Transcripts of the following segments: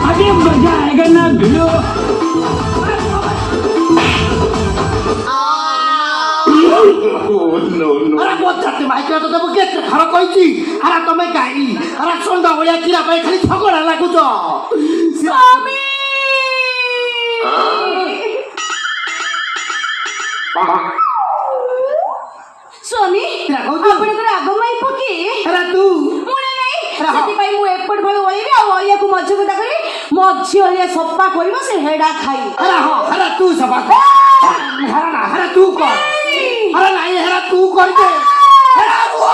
आगे मजा आएगा ना भिड़ो। अरे बहुत जाते माइक तो तब केते खरा कहछि अरे तमे गाई अरे संडा भलिया किरा पाई खाली झगड़ा लागुछ स्वामी स्वामी आपणकर आगमाई पके अरे तू मुने नहीं सेति पाई मु एपट भल ओळीबी आ ओळिया को मज्ज कथा करी मज्जी ओळिया सप्पा करिवो से हेडा खाई अरे हां अरे तू सभा अरे ना अरे तू कर अरे नहीं अरे तू कर दे अरे वो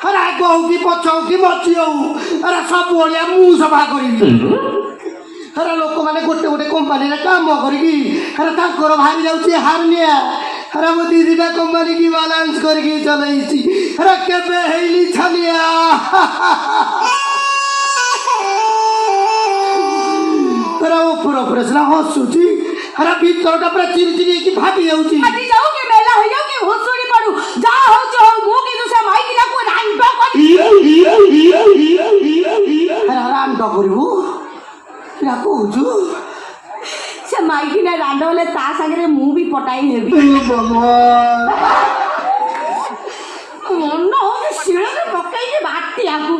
अरे गौ की पछौ की मचियो अरे सब ओळिया मु सभा करिबी अरे लोक माने गोटे गोटे कंपनी रे काम करिकी अरे ताकर भारी जाउची हारनिया अरे मो दीदीटा कंपनी की बैलेंस करके चलैछी अरे केबे हेली छलिया अरे ऊपर ऊपर से हसुची अरे भीतरटा पूरा चिरचिरी की फाटी जाउची फाटी जाऊ के मेला हो जाऊ के भोसड़ी पड़ू जा हो जो मु के दूसरा माई किना को रांडा कर अरे रांडा करिवु क्या कहूचु से माई किना रांडा वाले ता संगे मु भी पटाई हेबी भगवान मन हो सिर में पकाई के भाती आगु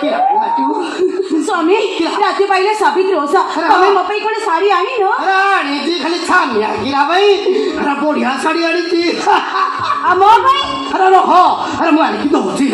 की रातू स्वामी राती पाइले साबित रोसा तमे मपई कोने साड़ी आनी न राणी जी खाली छानिया गिरा भाई अरे बढ़िया साड़ी आनी जी आ मोर भाई अरे रो अरे मैं की दउची